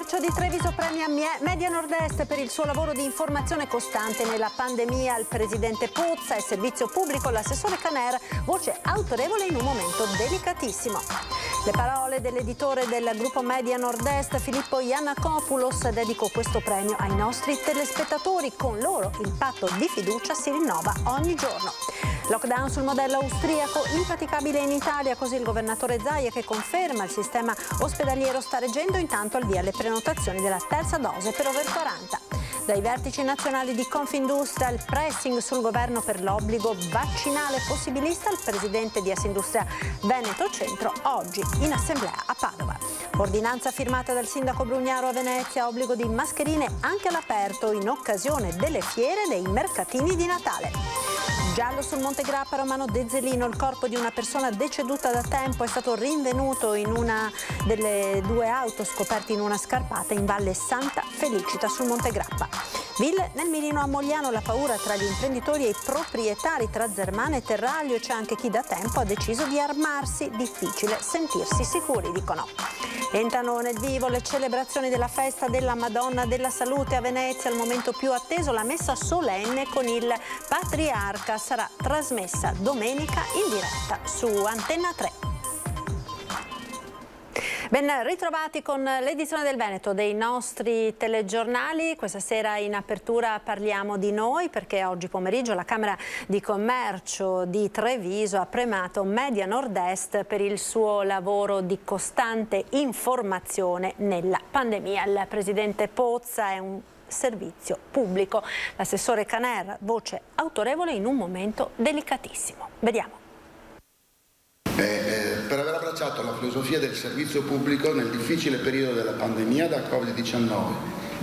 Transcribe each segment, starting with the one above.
Commercio di Treviso premia Media Nord-Est per il suo lavoro di informazione costante nella pandemia. Il presidente Pozza e servizio pubblico, l'assessore Caner, voce autorevole in un momento delicatissimo. Le parole dell'editore del gruppo Media Nord-Est, Filippo Iannakopoulos: dedico questo premio ai nostri telespettatori. Con loro il patto di fiducia si rinnova ogni giorno. Lockdown sul modello austriaco, impraticabile in Italia, così il governatore Zaia, che conferma il sistema ospedaliero sta reggendo. Intanto al via le prenotazioni della terza dose per over 40. Dai vertici nazionali di Confindustria il pressing sul governo per l'obbligo vaccinale possibilista. Il presidente di Assindustria Veneto Centro oggi in assemblea a Padova. Ordinanza firmata dal sindaco Brugnaro a Venezia, obbligo di mascherine anche all'aperto in occasione delle fiere e dei mercatini di Natale. Giallo sul Monte Grappa, Romano Dezzelino, il corpo di una persona deceduta da tempo è stato rinvenuto in una delle due auto scoperte in una scarpata in Valle Santa Felicita sul Monte Grappa. Ville nel Mirino a Mogliano, la paura tra gli imprenditori e i proprietari tra Zermana e Terraglio, e c'è anche chi da tempo ha deciso di armarsi, difficile sentirsi sicuri, dicono. Entrano nel vivo le celebrazioni della festa della Madonna della Salute a Venezia, il momento più atteso, la messa solenne con il patriarca, sarà trasmessa domenica in diretta su Antenna 3. Ben ritrovati con l'edizione del Veneto dei nostri telegiornali. Questa sera in apertura parliamo di noi, perché oggi pomeriggio la Camera di Commercio di Treviso ha premiato Media Nord-Est per il suo lavoro di costante informazione nella pandemia. Il presidente Pozza è un servizio pubblico, l'assessore Caner, voce autorevole in un momento delicatissimo. Vediamo. Per aver abbracciato la filosofia del servizio pubblico nel difficile periodo della pandemia da Covid-19,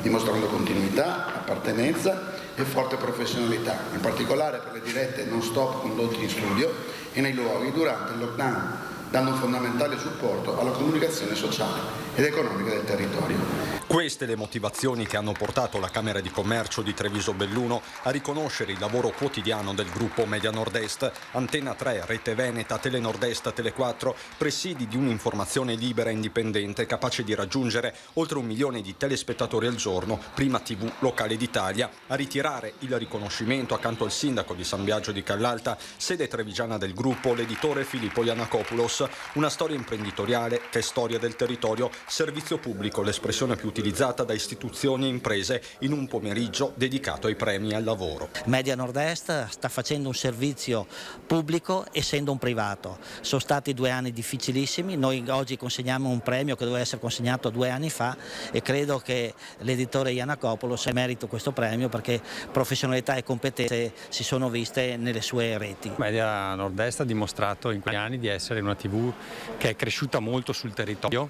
dimostrando continuità, appartenenza e forte professionalità, in particolare per le dirette non stop condotte in studio e nei luoghi durante il lockdown, dando un fondamentale supporto alla comunicazione sociale ed economica del territorio. Queste le motivazioni che hanno portato la Camera di Commercio di Treviso Belluno a riconoscere il lavoro quotidiano del gruppo Media Nord-Est, Antenna 3, Rete Veneta, Tele Nord-Est, Tele 4, presidi di un'informazione libera e indipendente capace di raggiungere oltre 1 milione di telespettatori al giorno, prima TV locale d'Italia. A ritirare il riconoscimento accanto al sindaco di San Biagio di Callalta, sede trevigiana del gruppo, l'editore Filippo Iannakopoulos. Una storia imprenditoriale che è storia del territorio, servizio pubblico, l'espressione più utilizzata da istituzioni e imprese in un pomeriggio dedicato ai premi al lavoro. Media Nord-Est sta facendo un servizio pubblico essendo un privato. Sono stati 2 anni difficilissimi, noi oggi consegniamo un premio che doveva essere consegnato 2 anni fa e credo che l'editore Iannakopoulos merita questo premio perché professionalità e competenze si sono viste nelle sue reti. Media Nord-Est ha dimostrato in quegli anni di essere una TV che è cresciuta molto sul territorio,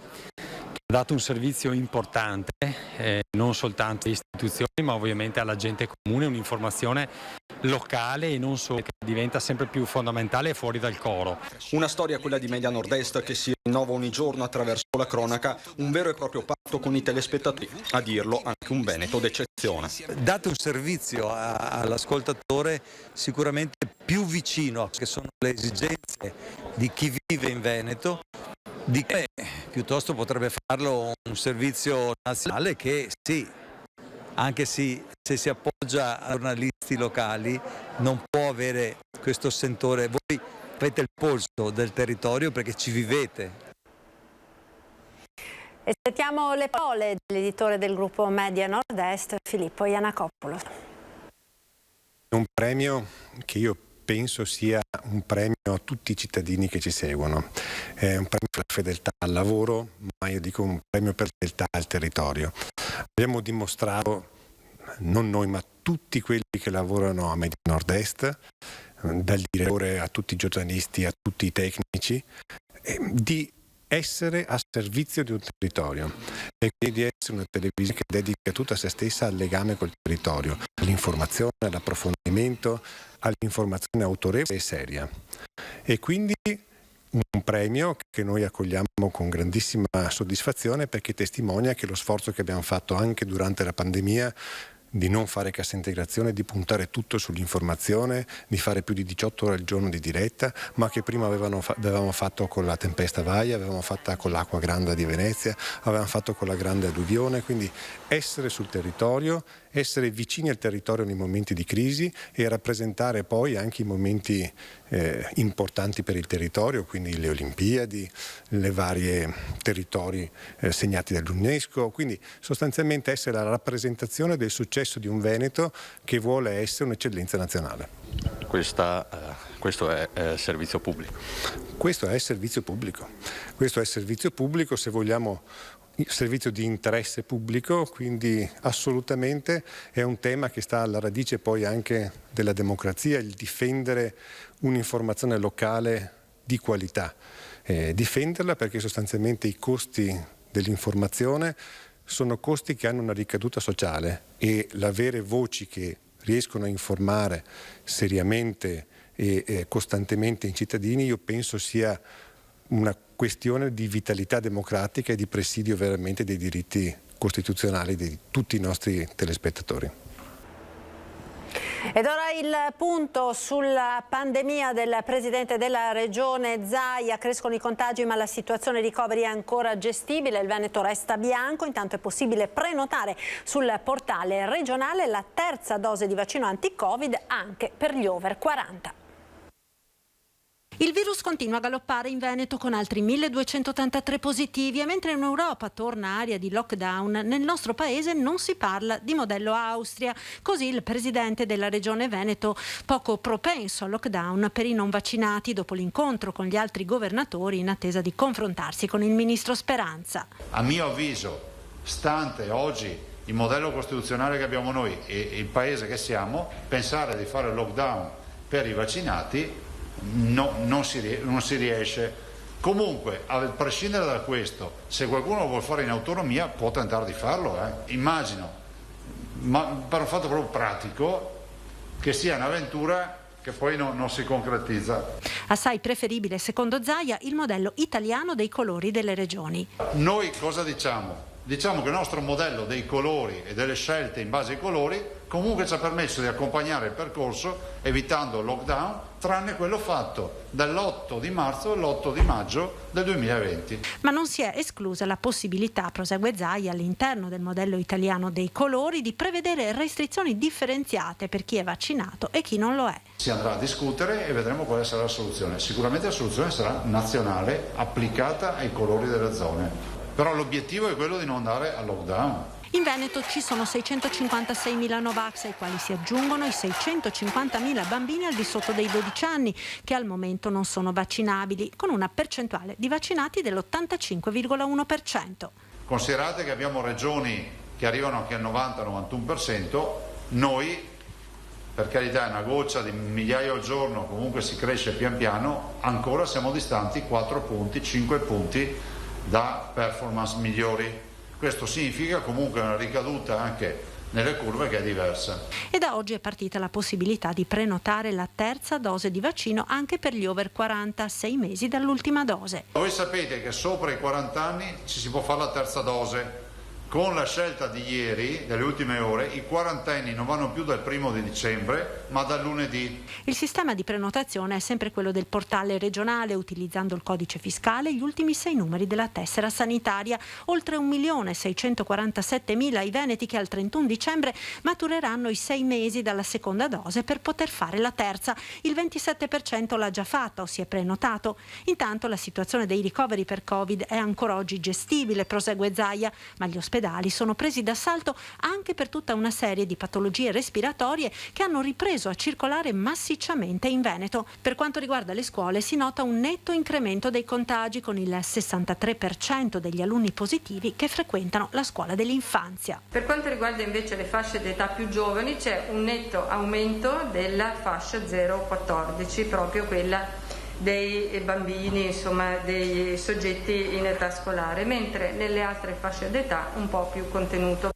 ha dato un servizio importante non soltanto alle istituzioni ma ovviamente alla gente comune, un'informazione locale e non solo, che diventa sempre più fondamentale fuori dal coro. Una storia, quella di Media Nord-Est, che si rinnova ogni giorno attraverso la cronaca, un vero e proprio patto con i telespettatori, a dirlo anche un Veneto d'eccezione. Date un servizio all'ascoltatore sicuramente più vicino a che sono le esigenze di chi vive in Veneto, di che piuttosto potrebbe farlo un servizio nazionale che sì, anche se si appoggia a giornalisti locali, non può avere questo sentore. Voi avete il polso del territorio perché ci vivete. E sentiamo le parole dell'editore del gruppo Media Nord-Est, Filippo Iannakopoulos. Un premio che io penso sia un premio a tutti i cittadini che ci seguono. È un premio per la fedeltà al lavoro, ma io dico un premio per la fedeltà al territorio. Abbiamo dimostrato, non noi ma tutti quelli che lavorano a Media Nord-Est, dal direttore a tutti i giornalisti, a tutti i tecnici, di essere a servizio di un territorio e quindi di essere una televisione che dedica tutta se stessa al legame col territorio, all'informazione, all'approfondimento, all'informazione autorevole e seria. E quindi un premio che noi accogliamo con grandissima soddisfazione perché testimonia che lo sforzo che abbiamo fatto anche durante la pandemia di non fare cassa integrazione, di puntare tutto sull'informazione, di fare più di 18 ore al giorno di diretta, ma che prima avevamo fatto con la tempesta Vaia, avevamo fatto con l'acqua grande di Venezia, avevamo fatto con la grande alluvione, quindi essere sul territorio, essere vicini al territorio nei momenti di crisi e rappresentare poi anche i momenti importanti per il territorio, quindi le Olimpiadi, le varie territori segnati dall'UNESCO, quindi sostanzialmente essere la rappresentazione del successo di un Veneto che vuole essere un'eccellenza nazionale. Questo è servizio pubblico. Questo è servizio pubblico. Questo è servizio pubblico, se vogliamo servizio di interesse pubblico, quindi assolutamente è un tema che sta alla radice poi anche della democrazia, il difendere un'informazione locale di qualità, difenderla perché sostanzialmente i costi dell'informazione sono costi che hanno una ricaduta sociale e l'avere voci che riescono a informare seriamente e costantemente i cittadini, io penso sia una questione di vitalità democratica e di presidio veramente dei diritti costituzionali di tutti i nostri telespettatori. Ed ora il punto sulla pandemia del presidente della regione Zaia. Crescono i contagi ma la situazione ricoveri è ancora gestibile, il Veneto resta bianco, intanto è possibile prenotare sul portale regionale la terza dose di vaccino anti-Covid anche per gli over 40. Il virus continua a galoppare in Veneto con altri 1283 positivi e mentre in Europa torna area di lockdown, nel nostro paese non si parla di modello Austria. Così il presidente della regione Veneto, poco propenso al lockdown per i non vaccinati dopo l'incontro con gli altri governatori in attesa di confrontarsi con il ministro Speranza. A mio avviso, stante oggi il modello costituzionale che abbiamo noi e il paese che siamo, pensare di fare il lockdown per i vaccinati non si riesce. Comunque, a prescindere da questo, se qualcuno lo vuole fare in autonomia può tentare di farlo, immagino, ma per un fatto proprio pratico, che sia un'avventura che poi non si concretizza. Assai preferibile, secondo Zaia, il modello italiano dei colori delle regioni. Noi cosa diciamo? Diciamo che il nostro modello dei colori e delle scelte in base ai colori comunque ci ha permesso di accompagnare il percorso evitando il lockdown, tranne quello fatto dall'8 di marzo all'8 di maggio del 2020. Ma non si è esclusa la possibilità, prosegue Zaia, all'interno del modello italiano dei colori di prevedere restrizioni differenziate per chi è vaccinato e chi non lo è. Si andrà a discutere e vedremo quale sarà la soluzione. Sicuramente la soluzione sarà nazionale, applicata ai colori delle zone. Però l'obiettivo è quello di non andare al lockdown. In Veneto ci sono 656.000 Novax, ai quali si aggiungono i 650.000 bambini al di sotto dei 12 anni, che al momento non sono vaccinabili, con una percentuale di vaccinati dell'85,1%. Considerate che abbiamo regioni che arrivano anche al 90-91%, noi, per carità è una goccia di migliaia al giorno, comunque si cresce pian piano, ancora siamo distanti 4 punti, 5 punti da performance migliori. Questo significa comunque una ricaduta anche nelle curve che è diversa. E da oggi è partita la possibilità di prenotare la terza dose di vaccino anche per gli over 40 a 6 mesi dall'ultima dose. Voi sapete che sopra i 40 anni ci si può fare la terza dose. Con la scelta di ieri, delle ultime ore, i quarantenni non vanno più dal 1° di dicembre, ma dal lunedì. Il sistema di prenotazione è sempre quello del portale regionale, utilizzando il codice fiscale e gli ultimi 6 numeri della tessera sanitaria. Oltre 1.647.000 i veneti che al 31 dicembre matureranno i 6 mesi dalla seconda dose per poter fare la terza. Il 27% l'ha già fatta o si è prenotato. Intanto la situazione dei ricoveri per Covid è ancora oggi gestibile, prosegue Zaia, ma gli ospedali sono presi d'assalto anche per tutta una serie di patologie respiratorie che hanno ripreso a circolare massicciamente in Veneto. Per quanto riguarda le scuole si nota un netto incremento dei contagi, con il 63% degli alunni positivi che frequentano la scuola dell'infanzia. Per quanto riguarda invece le fasce d'età più giovani c'è un netto aumento della fascia 0-14, proprio quella dei bambini, insomma dei soggetti in età scolare, mentre nelle altre fasce d'età un po' più contenuto.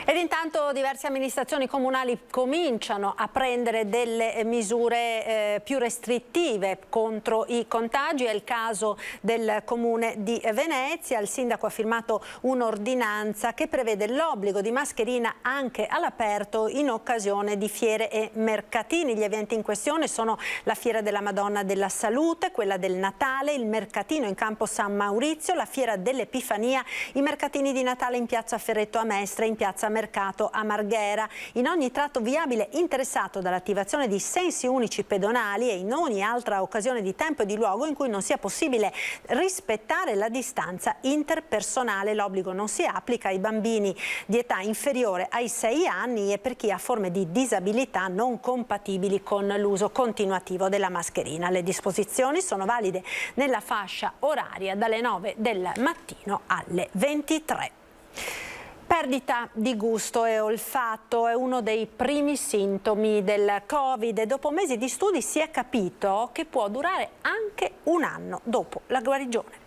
Ed intanto diverse amministrazioni comunali cominciano a prendere delle misure più restrittive contro i contagi. È il caso del comune di Venezia. Il sindaco ha firmato un'ordinanza che prevede l'obbligo di mascherina anche all'aperto in occasione di fiere e mercatini. Gli eventi in questione sono la Fiera della Madonna della Salute, quella del Natale, il mercatino in campo San Maurizio, la Fiera dell'Epifania, i mercatini di Natale in piazza Ferretto a Mestre, in piazza Mercato a Marghera. In ogni tratto viabile interessato dall'attivazione di sensi unici pedonali e in ogni altra occasione di tempo e di luogo in cui non sia possibile rispettare la distanza interpersonale. L'obbligo non si applica ai bambini di età inferiore ai 6 anni e per chi ha forme di disabilità non compatibili con l'uso continuativo della mascherina. Le disposizioni sono valide nella fascia oraria dalle 9 del mattino alle 23. Perdita di gusto e olfatto è uno dei primi sintomi del Covid e dopo mesi di studi si è capito che può durare anche un anno dopo la guarigione.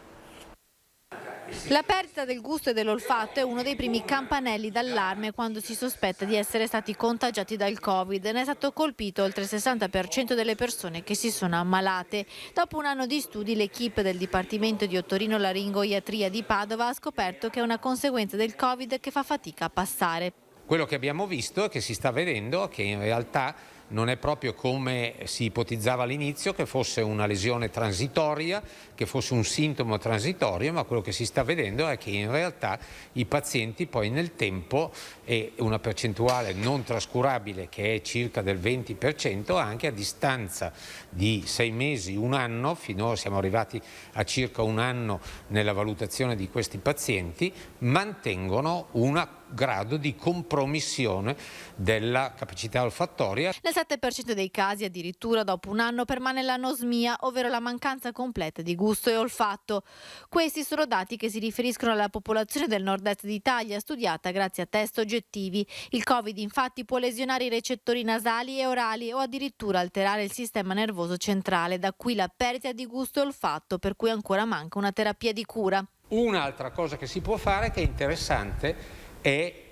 La perdita del gusto e dell'olfatto è uno dei primi campanelli d'allarme quando si sospetta di essere stati contagiati dal Covid. Ne è stato colpito oltre il 60% delle persone che si sono ammalate. Dopo un anno di studi, l'equipe del Dipartimento di Otorinolaringoiatria di Padova ha scoperto che è una conseguenza del Covid che fa fatica a passare. Quello che abbiamo visto e che si sta vedendo è che in realtà non è proprio come si ipotizzava all'inizio, che fosse una lesione transitoria, che fosse un sintomo transitorio, ma quello che si sta vedendo è che in realtà i pazienti poi nel tempo, e una percentuale non trascurabile che è circa del 20%, anche a distanza di 6 mesi, un anno, finora siamo arrivati a circa un anno nella valutazione di questi pazienti, mantengono un grado di compromissione della capacità olfattoria. Nel 7% dei casi addirittura dopo un anno permane l'anosmia, ovvero la mancanza completa di gusto e olfatto. Questi sono dati che si riferiscono alla popolazione del nord-est d'Italia, studiata grazie a test oggettivi. Il Covid infatti può lesionare i recettori nasali e orali o addirittura alterare il sistema nervoso centrale, da qui la perdita di gusto e olfatto, per cui ancora manca una terapia di cura. Un'altra cosa che si può fare, che è interessante, è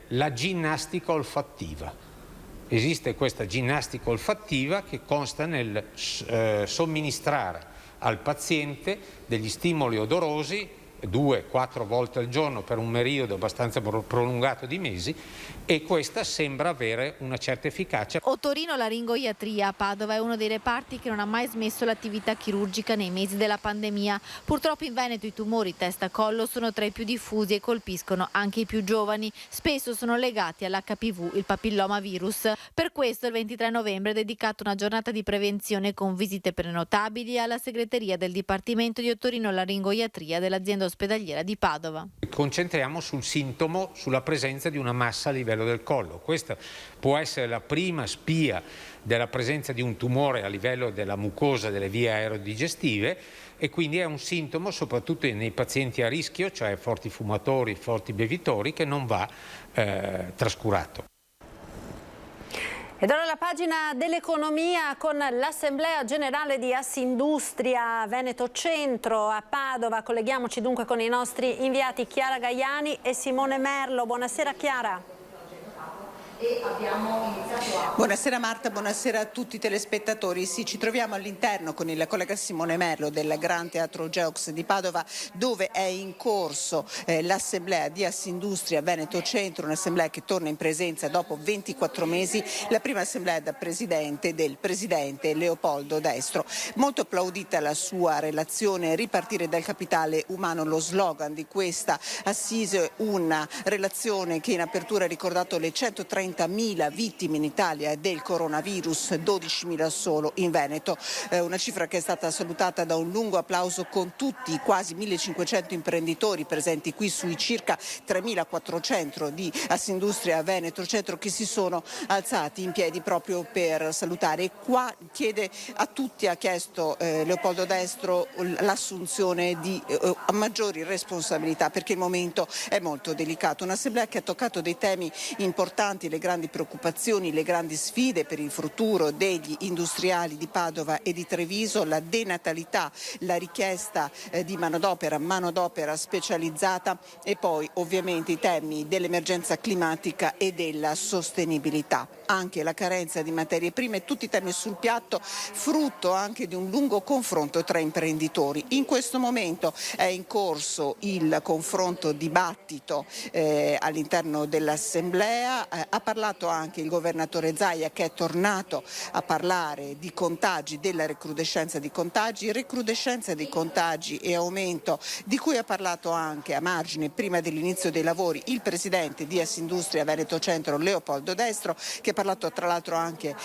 la ginnastica olfattiva. Esiste questa ginnastica olfattiva che consta nel somministrare al paziente degli stimoli odorosi 2-4 volte al giorno per un periodo abbastanza prolungato di mesi, e questa sembra avere una certa efficacia. Otorinolaringoiatria a Padova è uno dei reparti che non ha mai smesso l'attività chirurgica nei mesi della pandemia. Purtroppo in Veneto i tumori testa-collo sono tra i più diffusi e colpiscono anche i più giovani. Spesso sono legati all'HPV, il papillomavirus. Per questo il 23 novembre è dedicato una giornata di prevenzione con visite prenotabili alla segreteria del Dipartimento di Otorinolaringoiatria dell'azienda ospedaliera di Padova. Concentriamo sul sintomo, sulla presenza di una massa a livello del collo. Questa può essere la prima spia della presenza di un tumore a livello della mucosa delle vie aerodigestive, e quindi è un sintomo soprattutto nei pazienti a rischio, cioè forti fumatori, forti bevitori, che non va trascurato. Ed ora la pagina dell'economia con l'Assemblea Generale di Assindustria Veneto Centro a Padova. Colleghiamoci dunque con i nostri inviati Chiara Gaiani e Simone Merlo. Buonasera Chiara. Buonasera Marta, buonasera a tutti i telespettatori. Sì, ci troviamo all'interno con il collega Simone Merlo del Gran Teatro Geox di Padova, dove è in corso l'Assemblea di Assindustria Veneto Centro, un'assemblea che torna in presenza dopo 24 mesi, la prima assemblea da presidente del presidente Leopoldo Destro. Molto applaudita la sua relazione Ripartire dal capitale umano, lo slogan di questa assise, una relazione che in apertura ha ricordato le 130.000 vittime in Italia del coronavirus, 12.000 solo in Veneto, una cifra che è stata salutata da un lungo applauso con tutti i quasi 1.500 imprenditori presenti qui sui circa 3.400 di Assindustria Veneto Centro, che si sono alzati in piedi proprio per salutare. E qua chiede a tutti, ha chiesto Leopoldo Destro, l'assunzione di maggiori responsabilità, perché il momento è molto delicato. Un'assemblea che ha toccato dei temi importanti le grandi preoccupazioni, le grandi sfide per il futuro degli industriali di Padova e di Treviso, la denatalità, la richiesta di manodopera specializzata e poi ovviamente i temi dell'emergenza climatica e della sostenibilità. Anche la carenza di materie prime, tutti i temi sul piatto, frutto anche di un lungo confronto tra imprenditori. In questo momento è in corso il confronto dibattito all'interno dell'Assemblea. Ha parlato anche il governatore Zaia, che è tornato a parlare di contagi, della recrudescenza di contagi e aumento di cui ha parlato anche a margine prima dell'inizio dei lavori il presidente di Assindustria Veneto Centro Leopoldo Destro, che ha parlato tra l'altro anche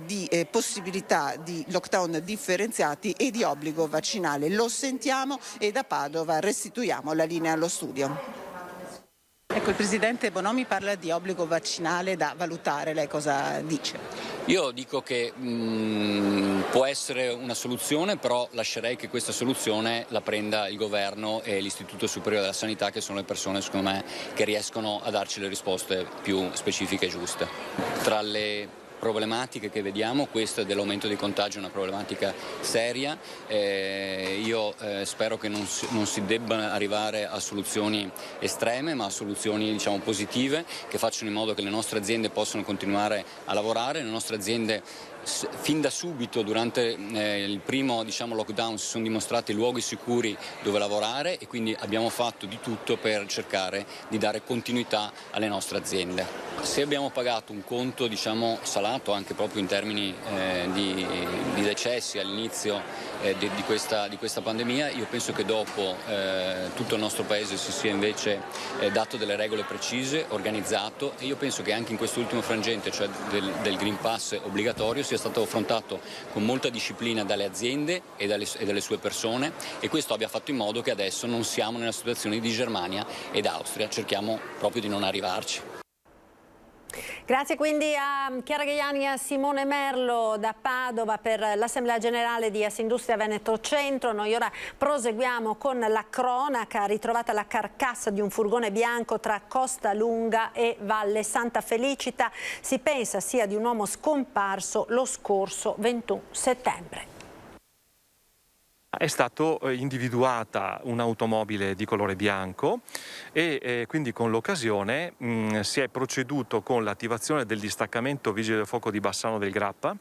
di possibilità di lockdown differenziati e di obbligo vaccinale. Lo sentiamo e da Padova restituiamo la linea allo studio. Ecco, il presidente Bonomi parla di obbligo vaccinale da valutare, lei cosa dice? Io dico che può essere una soluzione, però lascerei che questa soluzione la prenda il governo e l'Istituto Superiore della Sanità, che sono le persone secondo me che riescono a darci le risposte più specifiche e giuste. Tra le problematiche che vediamo, questa dell'aumento dei contagi è una problematica seria. Io spero che non si debba arrivare a soluzioni estreme, ma a soluzioni, diciamo, positive, che facciano in modo che le nostre aziende possano continuare a lavorare. Le nostre aziende fin da subito durante il primo, diciamo, lockdown si sono dimostrati luoghi sicuri dove lavorare, e quindi abbiamo fatto di tutto per cercare di dare continuità alle nostre aziende. Se abbiamo pagato un conto, diciamo, salato anche proprio in termini di decessi all'inizio di questa pandemia, io penso che dopo tutto il nostro Paese si sia invece dato delle regole precise, organizzato, e io penso che anche in quest'ultimo frangente, cioè del Green Pass obbligatorio, sia stato affrontato con molta disciplina dalle aziende e dalle sue persone, e questo abbia fatto in modo che adesso non siamo nella situazione di Germania ed Austria, cerchiamo proprio di non arrivarci. Grazie quindi a Chiara Gaiani e a Simone Merlo da Padova per l'Assemblea Generale di Assindustria Veneto Centro. Noi ora proseguiamo con la cronaca. Ritrovata la carcassa di un furgone bianco tra Costalunga e Valle Santa Felicita. Si pensa sia di un uomo scomparso lo scorso 21 settembre. È stato individuata un'automobile di colore bianco e quindi con l'occasione si è proceduto con l'attivazione del distaccamento Vigili del Fuoco di Bassano del Grappa,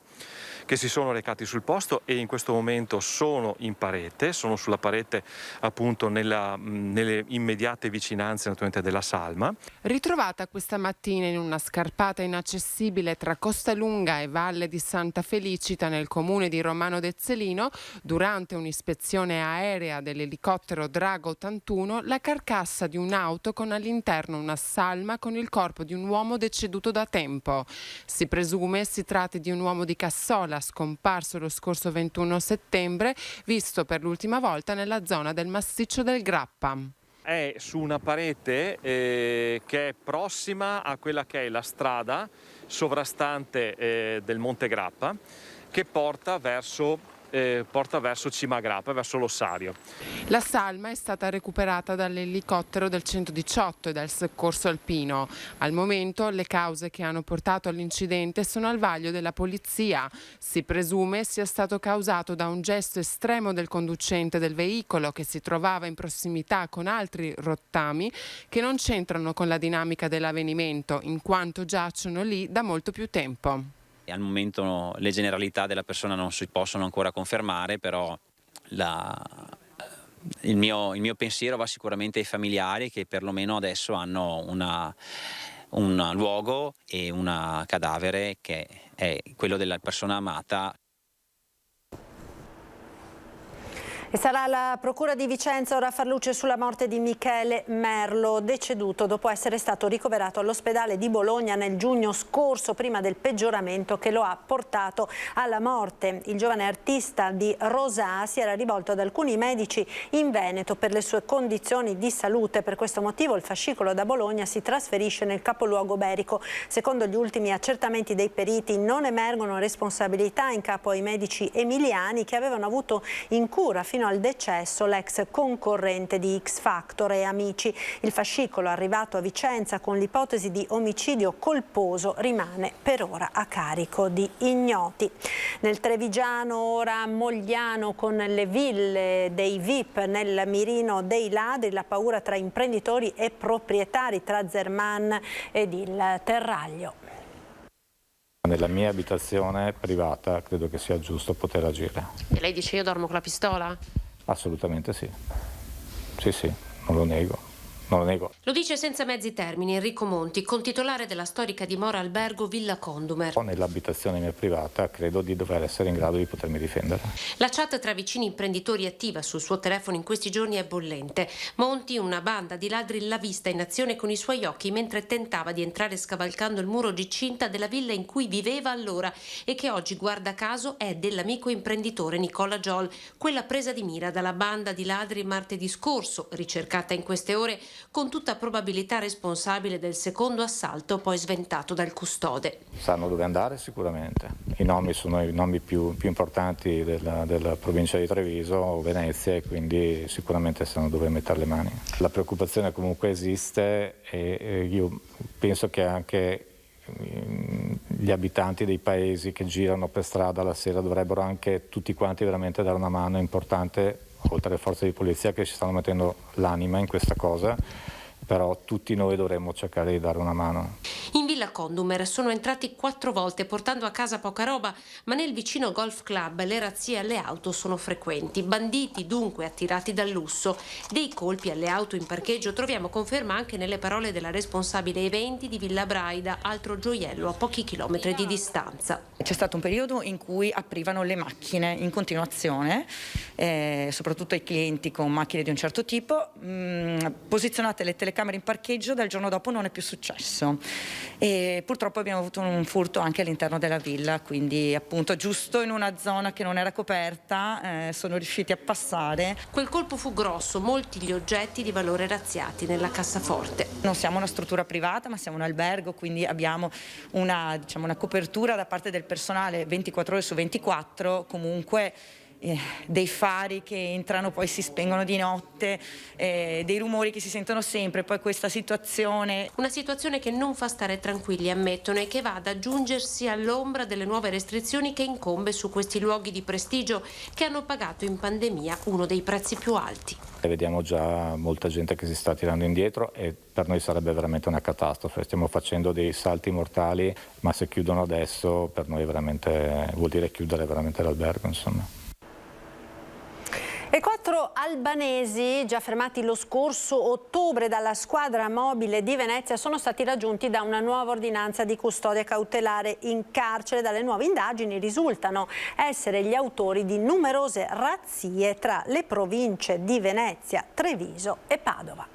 che si sono recati sul posto e in questo momento sono in parete, sono sulla parete appunto nelle immediate vicinanze naturalmente della salma. Ritrovata questa mattina in una scarpata inaccessibile tra Costalunga e Valle di Santa Felicita nel comune di Romano d'Ezzelino, durante un'ispezione aerea dell'elicottero Drago 81, la carcassa di un'auto con all'interno una salma con il corpo di un uomo deceduto da tempo. Si presume si tratti di un uomo di Cassola, scomparso lo scorso 21 settembre, visto per l'ultima volta nella zona del massiccio del Grappa. È su una parete che è prossima a quella che è la strada sovrastante del Monte Grappa, che porta verso Cima Grappa, verso l'ossario. La salma è stata recuperata dall'elicottero del 118 e dal soccorso alpino. Al momento le cause che hanno portato all'incidente sono al vaglio della polizia. Si presume sia stato causato da un gesto estremo del conducente del veicolo, che si trovava in prossimità con altri rottami che non c'entrano con la dinamica dell'avvenimento, in quanto giacciono lì da molto più tempo. Al momento le generalità della persona non si possono ancora confermare, però il mio pensiero va sicuramente ai familiari, che perlomeno adesso hanno un luogo e un cadavere che è quello della persona amata. E sarà la Procura di Vicenza ora a far luce sulla morte di Michele Merlo, deceduto dopo essere stato ricoverato all'ospedale di Bologna nel giugno scorso, prima del peggioramento che lo ha portato alla morte. Il giovane artista di Rosà si era rivolto ad alcuni medici in Veneto per le sue condizioni di salute. Per questo motivo il fascicolo da Bologna si trasferisce nel capoluogo berico. Secondo gli ultimi accertamenti dei periti non emergono responsabilità in capo ai medici emiliani, che avevano avuto in cura fino fino al decesso l'ex concorrente di X Factor e amici. Il fascicolo arrivato a Vicenza con l'ipotesi di omicidio colposo rimane per ora a carico di ignoti. Nel Trevigiano ora Mogliano con le ville dei VIP nel mirino dei ladri, la paura tra imprenditori e proprietari, tra Zerman ed il Terraglio. Nella mia abitazione privata credo che sia giusto poter agire. E lei dice io dormo con la pistola? Assolutamente sì. Sì, non lo nego. Lo dice senza mezzi termini Enrico Monti, contitolare della storica dimora albergo Villa Condumer. Nell'abitazione mia privata credo di dover essere in grado di potermi difendere. La chat tra vicini imprenditori attiva sul suo telefono in questi giorni è bollente. Monti, una banda di ladri, l'ha vista in azione con i suoi occhi mentre tentava di entrare scavalcando il muro di cinta della villa in cui viveva allora e che oggi, guarda caso, è dell'amico imprenditore Nicola Giol, quella presa di mira dalla banda di ladri martedì scorso, ricercata in queste ore con tutta probabilità responsabile del secondo assalto poi sventato dal custode. Sanno dove andare sicuramente. I nomi sono i nomi più importanti della provincia di Treviso o Venezia e quindi sicuramente sanno dove mettere le mani. La preoccupazione comunque esiste e io penso che anche gli abitanti dei paesi che girano per strada la sera dovrebbero anche tutti quanti veramente dare una mano importante, oltre alle forze di polizia che ci stanno mettendo l'anima in questa cosa, però tutti noi dovremmo cercare di dare una mano. In Villa Condumer sono entrati 4 volte portando a casa poca roba, ma nel vicino golf club le razzie alle auto sono frequenti. Banditi dunque attirati dal lusso. Dei colpi alle auto in parcheggio troviamo conferma anche nelle parole della responsabile eventi di Villa Braida, altro gioiello a pochi chilometri di distanza. C'è stato un periodo in cui aprivano le macchine in continuazione, soprattutto ai clienti con macchine di un certo tipo, posizionate le telecamere in parcheggio, dal giorno dopo non è più successo e purtroppo abbiamo avuto un furto anche all'interno della villa, quindi appunto giusto in una zona che non era coperta sono riusciti a passare. Quel colpo fu grosso, molti gli oggetti di valore razziati nella cassaforte. Non siamo una struttura privata ma siamo un albergo, quindi abbiamo una copertura da parte del personale 24 ore su 24, comunque dei fari che entrano poi si spengono di notte, dei rumori che si sentono sempre, poi questa situazione. Una situazione che non fa stare tranquilli, ammettono, e che va ad aggiungersi all'ombra delle nuove restrizioni che incombe su questi luoghi di prestigio che hanno pagato in pandemia uno dei prezzi più alti. Vediamo già molta gente che si sta tirando indietro e per noi sarebbe veramente una catastrofe. Stiamo facendo dei salti mortali, ma se chiudono adesso per noi veramente vuol dire chiudere veramente l'albergo, insomma. E 4 albanesi già fermati lo scorso ottobre dalla squadra mobile di Venezia sono stati raggiunti da una nuova ordinanza di custodia cautelare in carcere. Dalle nuove indagini risultano essere gli autori di numerose razzie tra le province di Venezia, Treviso e Padova.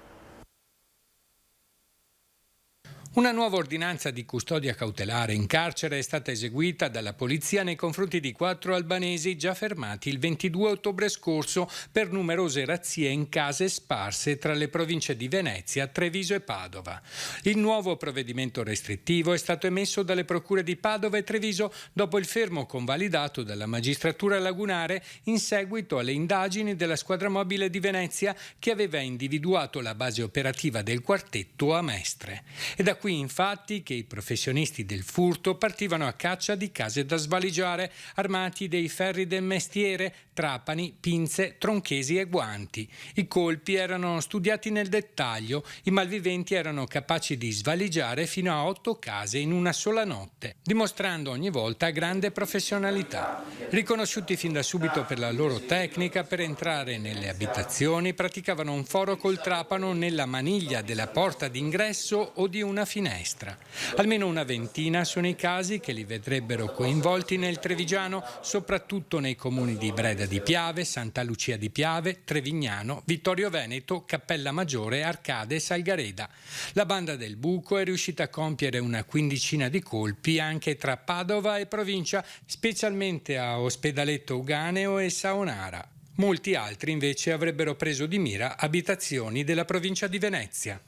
Una nuova ordinanza di custodia cautelare in carcere è stata eseguita dalla polizia nei confronti di 4 albanesi già fermati il 22 ottobre scorso per numerose razzie in case sparse tra le province di Venezia, Treviso e Padova. Il nuovo provvedimento restrittivo è stato emesso dalle procure di Padova e Treviso dopo il fermo convalidato dalla magistratura lagunare in seguito alle indagini della squadra mobile di Venezia che aveva individuato la base operativa del quartetto a Mestre. E da qui infatti che i professionisti del furto partivano a caccia di case da svaligiare, armati dei ferri del mestiere, trapani, pinze, tronchesi e guanti. I colpi erano studiati nel dettaglio, i malviventi erano capaci di svaligiare fino a 8 case in una sola notte, dimostrando ogni volta grande professionalità. Riconosciuti fin da subito per la loro tecnica, per entrare nelle abitazioni praticavano un foro col trapano nella maniglia della porta d'ingresso o di una finestra. Almeno una ventina sono i casi che li vedrebbero coinvolti nel Trevigiano, soprattutto nei comuni di Breda di Piave, Santa Lucia di Piave, Trevignano, Vittorio Veneto, Cappella Maggiore, Arcade e Salgareda. La banda del buco è riuscita a compiere una quindicina di colpi anche tra Padova e provincia, specialmente a Ospedaletto Uganeo e Saonara. Molti altri invece avrebbero preso di mira abitazioni della provincia di Venezia.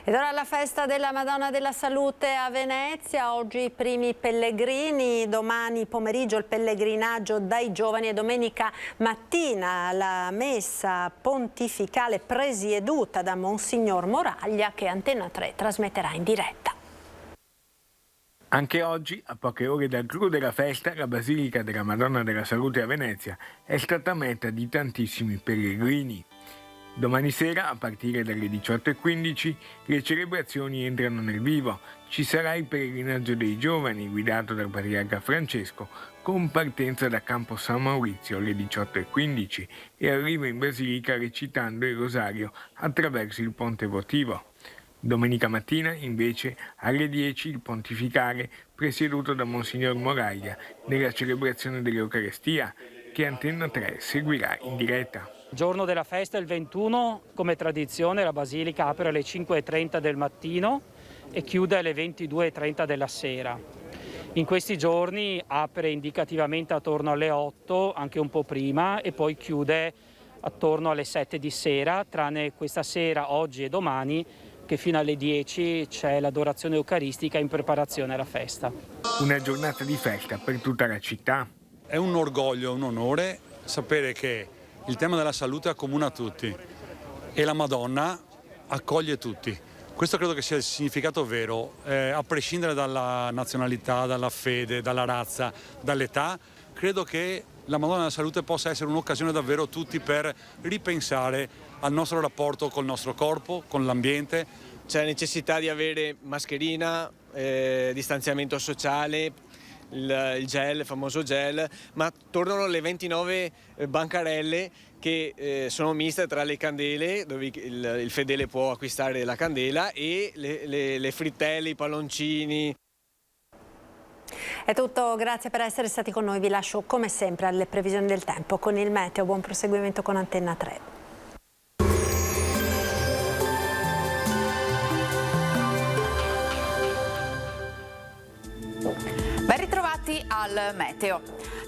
Ed ora la festa della Madonna della Salute a Venezia, oggi i primi pellegrini, domani pomeriggio il pellegrinaggio dai giovani e domenica mattina la messa pontificale presieduta da Monsignor Moraglia che Antenna 3 trasmetterà in diretta. Anche oggi, a poche ore dal clou della festa, la Basilica della Madonna della Salute a Venezia è stata meta di tantissimi pellegrini. Domani sera, a partire dalle 18:15, le celebrazioni entrano nel vivo. Ci sarà il pellegrinaggio dei giovani, guidato dal Patriarca Francesco, con partenza da Campo San Maurizio alle 18:15 e arrivo in Basilica recitando il rosario attraverso il ponte votivo. Domenica mattina, invece, alle 10 il pontificale presieduto da Monsignor Moraglia nella celebrazione dell'Eucarestia che Antenna 3 seguirà in diretta. Il giorno della festa, il 21, come tradizione, la Basilica apre alle 5:30 del mattino e chiude alle 22:30 della sera. In questi giorni apre indicativamente attorno alle 8, anche un po' prima, e poi chiude attorno alle 7 di sera, tranne questa sera, oggi e domani, che fino alle 10 c'è l'adorazione eucaristica in preparazione alla festa. Una giornata di festa per tutta la città. È un orgoglio, un onore sapere che il tema della salute accomuna tutti e la Madonna accoglie tutti. Questo credo che sia il significato vero, a prescindere dalla nazionalità, dalla fede, dalla razza, dall'età. Credo che la Madonna della Salute possa essere un'occasione davvero tutti per ripensare al nostro rapporto col nostro corpo, con l'ambiente. C'è la necessità di avere mascherina, distanziamento sociale, il gel, il famoso gel, ma tornano le 29 bancarelle che sono miste tra le candele, dove il fedele può acquistare la candela, e le frittelle, i palloncini. È tutto, grazie per essere stati con noi, vi lascio come sempre alle previsioni del tempo con il meteo, buon proseguimento con Antenna 3. Ben ritrovati al meteo.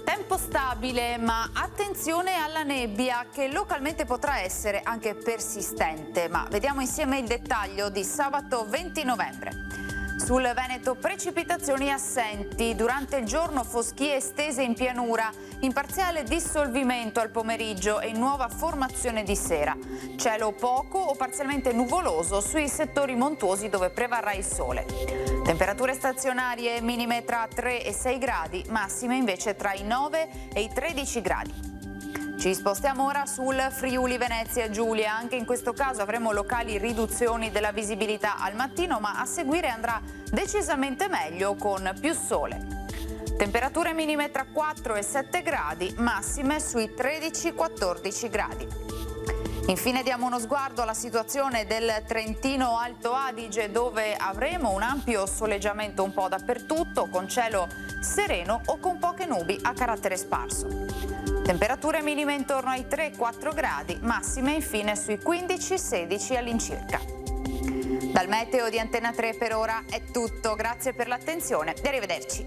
Tempo stabile, ma attenzione alla nebbia che localmente potrà essere anche persistente, ma vediamo insieme il dettaglio di sabato 20 novembre. Sul Veneto precipitazioni assenti, durante il giorno foschie estese in pianura, in parziale dissolvimento al pomeriggio e in nuova formazione di sera. Cielo poco o parzialmente nuvoloso sui settori montuosi dove prevarrà il sole. Temperature stazionarie minime tra 3 e 6 gradi, massime invece tra i 9 e i 13 gradi. Ci spostiamo ora sul Friuli Venezia Giulia, anche in questo caso avremo locali riduzioni della visibilità al mattino, ma a seguire andrà decisamente meglio con più sole. Temperature minime tra 4 e 7 gradi, massime sui 13-14 gradi. Infine diamo uno sguardo alla situazione del Trentino Alto Adige, dove avremo un ampio soleggiamento un po' dappertutto, con cielo sereno o con poche nubi a carattere sparso. Temperature minime intorno ai 3-4 gradi, massime infine sui 15-16 all'incirca. Dal meteo di Antenna 3 per ora è tutto, grazie per l'attenzione e arrivederci.